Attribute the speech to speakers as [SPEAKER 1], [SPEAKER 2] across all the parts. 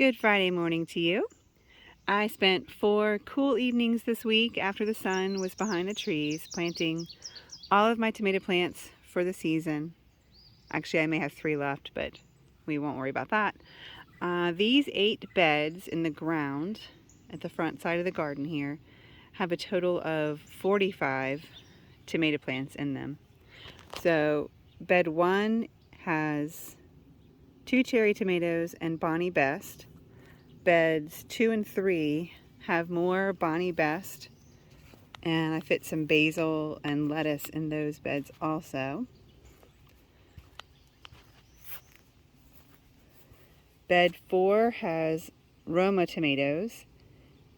[SPEAKER 1] Good Friday morning to you. I spent 4 cool evenings this week after the sun was behind the trees planting all of my tomato plants for the season. Actually, I may have 3 left, but we won't worry about that. These 8 beds in the ground at the front side of the garden here have a total of 45 tomato plants in them. So bed 1 has 2 cherry tomatoes and Bonnie Best. Beds 2 and 3 have more Bonnie Best, and I fit some basil and lettuce in those beds also. Bed 4 has Roma tomatoes,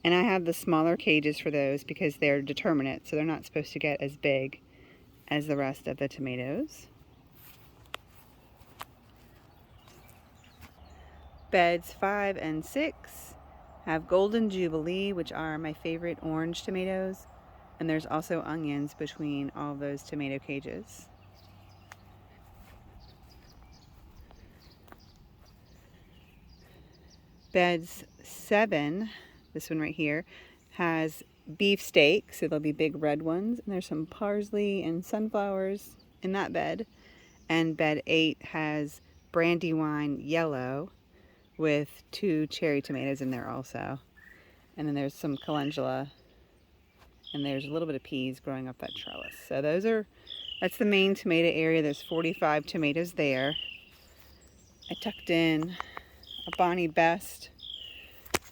[SPEAKER 1] and I have the smaller cages for those because they're determinate, so they're not supposed to get as big as the rest of the tomatoes. Beds 5 and 6 have Golden Jubilee, which are my favorite orange tomatoes, and there's also onions between all those tomato cages. Beds 7, this one right here, has beefsteak, so there'll be big red ones, and there's some parsley and sunflowers in that bed. And bed 8 has Brandywine yellow with 2 cherry tomatoes in there also. And then there's some calendula, and there's a little bit of peas growing up that trellis. So that's the main tomato area. There's 45 tomatoes there. I tucked in a Bonnie Best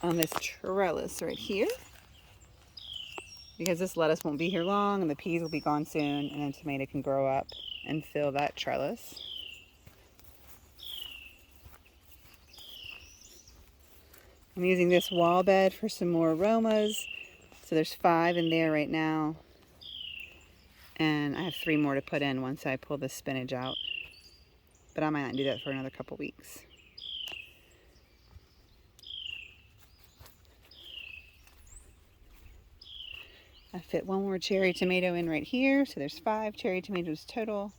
[SPEAKER 1] on this trellis right here because this lettuce won't be here long and the peas will be gone soon, and a tomato can grow up and fill that trellis. I'm using this wall bed for some more aromas. So there's 5 in there right now. And I have 3 more to put in once I pull the spinach out. But I might not do that for another couple weeks. I fit 1 more cherry tomato in right here. So there's 5 cherry tomatoes total.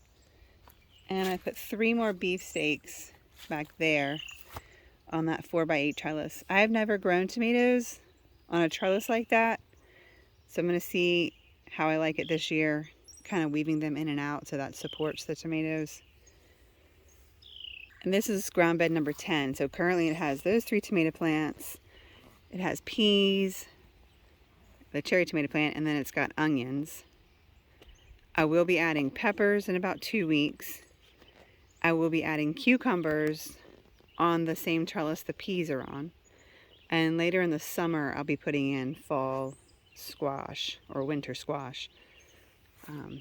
[SPEAKER 1] And I put 3 more beefsteaks back there on that 4x8 trellis. I've never grown tomatoes on a trellis like that, so I'm going to see how I like it this year, kind of weaving them in and out so that supports the tomatoes. And this is ground bed number 10, so currently it has those 3 tomato plants, it has peas, the cherry tomato plant, and then it's got onions. I will be adding peppers in about 2 weeks. I will be adding cucumbers on the same trellis the peas are on. And later in the summer, I'll be putting in fall squash or winter squash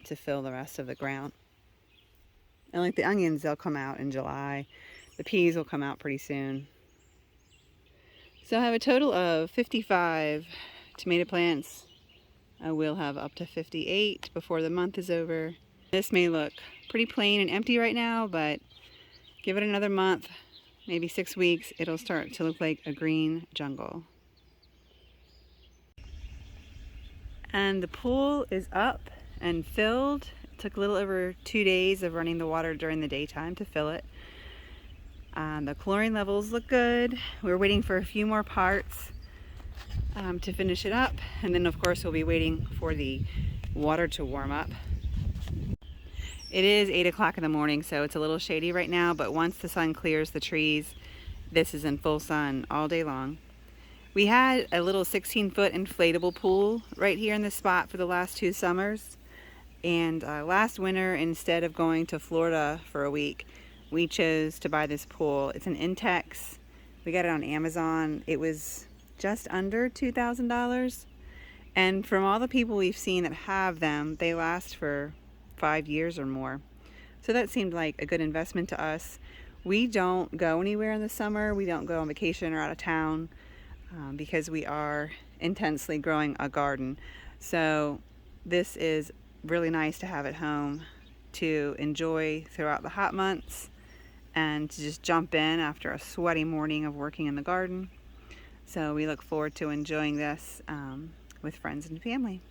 [SPEAKER 1] to fill the rest of the ground. And like the onions, they'll come out in July. The peas will come out pretty soon. So I have a total of 55 tomato plants. I will have up to 58 before the month is over. This may look pretty plain and empty right now, but give it another month, maybe 6 weeks, it'll start to look like a green jungle. And the pool is up and filled. It took a little over 2 days of running the water during the daytime to fill it. The chlorine levels look good. We're waiting for a few more parts to finish it up. And then of course we'll be waiting for the water to warm up. It is 8 o'clock in the morning, so it's a little shady right now, but once the sun clears the trees, this is in full sun all day long. We had a little 16-foot inflatable pool right here in this spot for the last 2 summers. And last winter, instead of going to Florida for a week, we chose to buy this pool. It's an Intex. We got it on Amazon. It was just under $2,000. And from all the people we've seen that have them, they last for 5 years or more. So that seemed like a good investment to us. We don't go anywhere in the summer. We don't go on vacation or out of town because we are intensely growing a garden. So this is really nice to have at home to enjoy throughout the hot months and to just jump in after a sweaty morning of working in the garden. So we look forward to enjoying this with friends and family.